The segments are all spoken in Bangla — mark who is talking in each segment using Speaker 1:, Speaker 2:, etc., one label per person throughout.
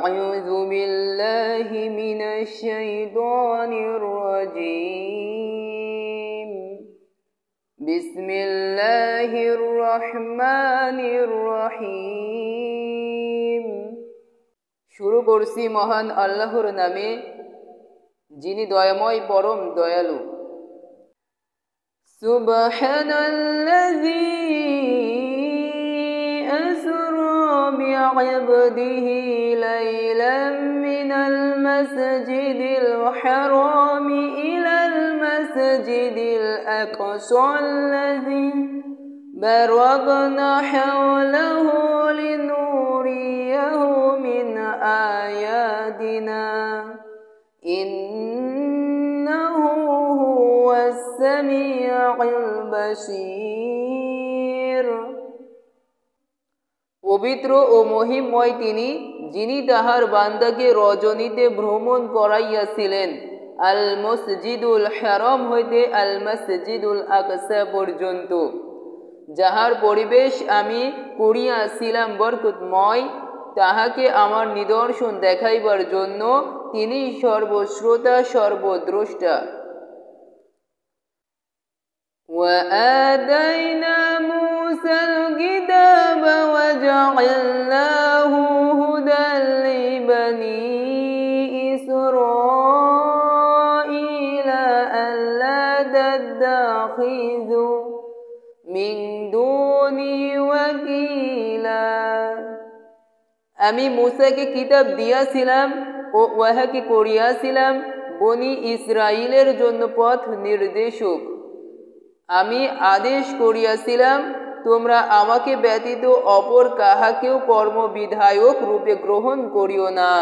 Speaker 1: أعوذ بالله من الشيطان الرجيم بسم الله الرحمن الرحيم শুরু করছি মহান আল্লাহর নামে যিনি দয়াময় পরম দয়ালু সুবহানাল্লাযী أسرى بعبده ليلا من المسجد الحرام إلى المسجد الأقصى الذي باركنا حوله لنريه من آياتنا إنه هو السميع البصير পবিত্র ও মহিমময় তিনি যিনি তাহার বান্দাকে রজনীতে ভ্রমণ করাইয়াছিলেন আল মসজিদুল হারাম হইতে আল মসজিদুল আকসা পর্যন্ত যাহার পরিবেশ আমি করিয়াছিলাম বরকতময় তাহাকে আমার নিদর্শন দেখাইবার জন্য তিনি সর্বশ্রোতা সর্বদ্রষ্টা وآتينا موسى الكتاب وجعلناه هدى لبني إسرائيل ألا تتخذوا من دوني وكيلا আমি মুসাকে কিতাব দিয়াছিলাম ও উহাকে করিয়াছিলাম বনি ইসরাইলের জন্য পথ নির্দেশক আমি আদেশ করিয়াছিলাম তোমরা আমাকে ব্যতীত অপর কাহাকেও কর্মবিধায়ক রূপে গ্রহণ করিও না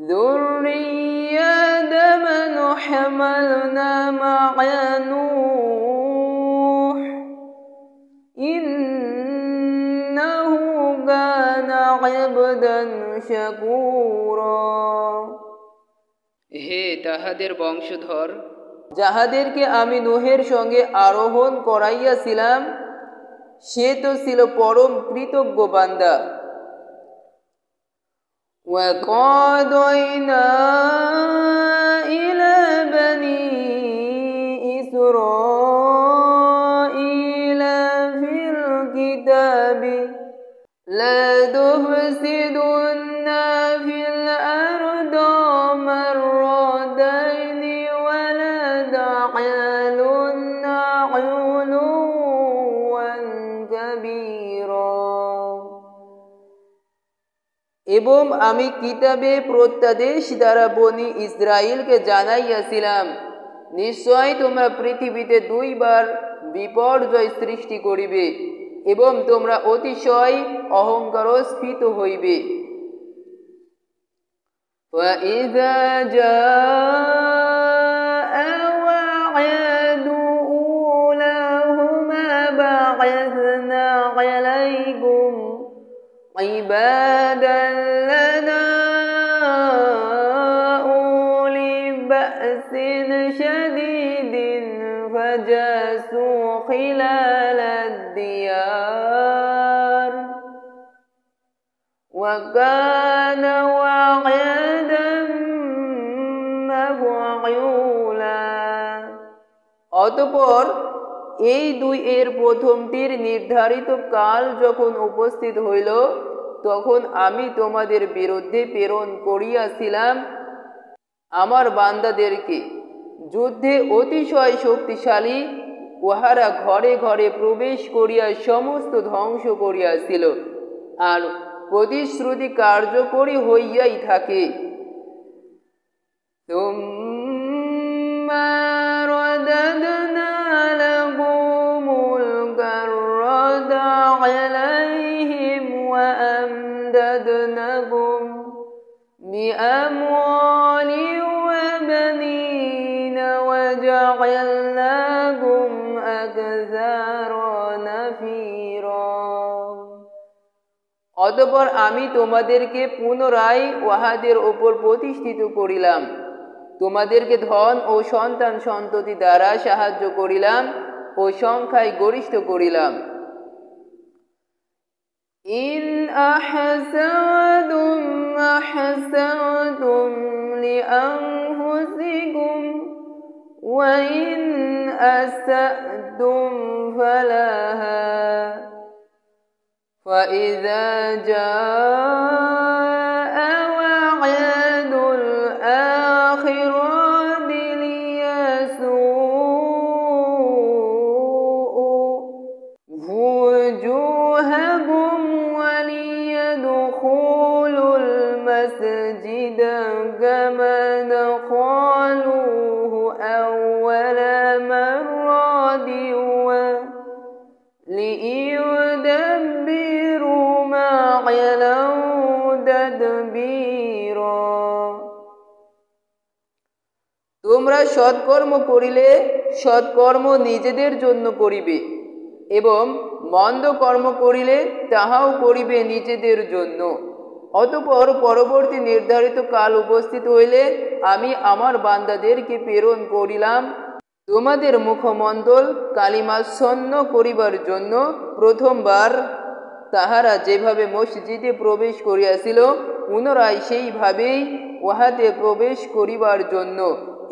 Speaker 1: যুররিয়াতা মান হামালনা মা'a নূহ ইন্নাহু কানা আবদান শাকুরা হে তাহাদের বংশধর যাহাদেরকে আমি নূহের সঙ্গে আরোহণ করাইয়াছিলাম সে তো ছিল পরম কৃতজ্ঞ বান্দা وَقَضَيْنَا إِلَى بَنِي إِسْرَائِيلَ فِي الْكِتَابِ لَا تُفْسِدُنَّ فِي الْأَرْضِ مرتين ولا تعلن علوا كبيرا এবং আমি কিতাবে প্রত্যাদেশ দ্বারা বনি ইসরাইলকে জানাইয়াছিলাম নিশ্চয় তোমরা পৃথিবীতে দুইবার বিপর্যয় সৃষ্টি করিবে এবং তোমরা অতিশয় অহংকারস্ফীত হইবে وَإِذَا جَاءَ وَعْدُ أُولَاهُمَا بَعَثْنَا عَلَيْكُمْ عِبَادًا لَنَا أُولِي بَأْسٍ شَدِيدٍ فَجَاسُوا خِلَالَ الدِّيَارِ وَكَانَ وَعْدًا مَفْعُولًا অতঃপর এই দুই এর প্রথমটির নির্ধারিত কাল যখন উপস্থিত হইল তখন আমি তোমাদের বিরুদ্ধে প্রেরণ করিয়াছিলাম আমার বান্দাদেরকে যুদ্ধে অতিশয় শক্তিশালী উহারা ঘরে ঘরে প্রবেশ করিয়া সমস্ত ধ্বংস করিয়াছিল আর প্রতিশ্রুতি কার্যকরী হইয়াই থাকে তুম্মা রাদাদনা লাহুমুল কাররাতা আলাইহিম ওয়া আমদাদনাহুম বিআমওয়ালি ওয়া বানিনা ওয়া জা'আলনাহুম আকসারা নাফীরা অতঃপর আমি তোমাদেরকে পুনরায় উহাদের উপর প্রতিষ্ঠিত করিলাম তোমাদেরকে ধন ও সন্তান সন্ততি দ্বারা সাহায্য করিলাম ও সংখ্যায় গরিষ্ঠ করিলাম ইন আহসানতুম আহসানতুম লিআনফুসিকুম ওয়া ইন আসাতুম ফালাহা فإذا جاء وعد الآخرة ليسوءوا وجوهكم وليدخلوا المسجد كما دخلوه أول مرة ليدبروا ما علوا تدبيرا। তোমরা সৎকর্ম করিলে সৎকর্ম নিজেদের জন্য করিবে এবং মন্দ কর্ম করিলে তাহাও করিবে নিজেদের জন্য। অতঃপর পরবর্তী নির্ধারিত কাল উপস্থিত হইলে আমি আমার বান্দাদেরকে প্রেরণ করিলাম তোমাদের মুখমণ্ডল কালিমাচ্ছন্ন করিবার জন্য। প্রথমবার তাহারা যেভাবে মসজিদে প্রবেশ করিয়াছিল পুনরায় সেইভাবেই উহাতে প্রবেশ করিবার জন্য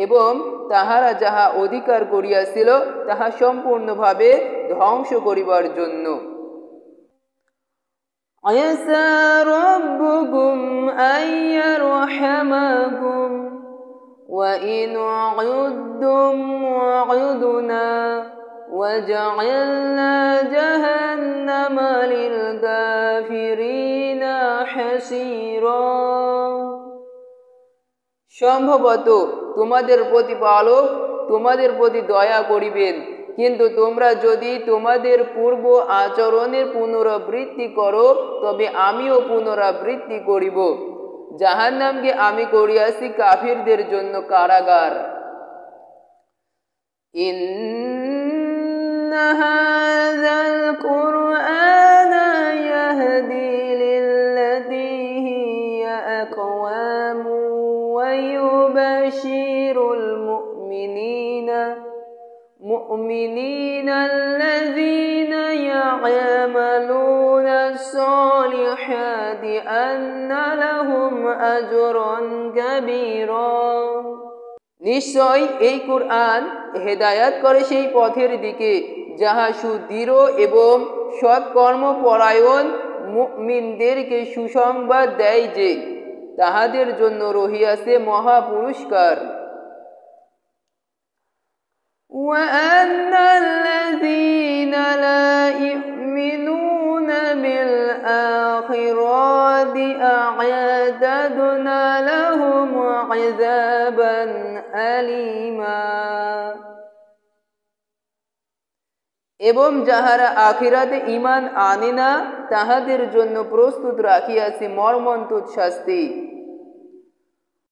Speaker 1: এবং তাহারা যাহা অধিকার করিয়াছিল তাহা সম্পূর্ণভাবে ধ্বংস করিবার জন্য। আয়াসা রাব্বুকুম আইয়ারহামাকুম وإن عدتم عدنا وجعلنا جهنم للكافرين حصيرا। সম্ভবত তোমাদের প্রতিপালক তোমাদের প্রতি দয়া করিবেন, কিন্তু তোমরা যদি তোমাদের পূর্ব আচরণের পুনরাবৃত্তি করো তবে আমিও পুনরাবৃত্তি করিব। জাহান্নামকে আমি করিয়াছি কাফিরদের জন্য কারাগার। ইন্না হাযাল কুরআনা ইয়াহদি লিল্লাতী হিয়া আকওয়াম ওয়া ইউবাশশিরুল মুমিনিনা আল্লাযীনা ইয়া'মালুনা আস-সালিহাতি আন্না লাহুম আজরান কাবীরা। নিশ্চয় এই কুরআন হেদায়াত করে সেই পথের দিকে যাহা সুদৃঢ় এবং সৎকর্মপরায়ণ মুমিনদেরকে সুসংবাদ দেয় যে তাহাদের জন্য রহিয়াছে মহা পুরস্কার। وَأَنَّ الَّذِينَ لَا يُؤْمِنُونَ بِالْآخِرَةِ أَعْتَدْنَا لَهُمْ عَذَابًا أَلِيمًا। এবং যাহারা আখিরাতে ঈমান আনে না তাহাদের জন্য প্রস্তুত রাখিয়াছি মর্মন্তুদ শাস্তি।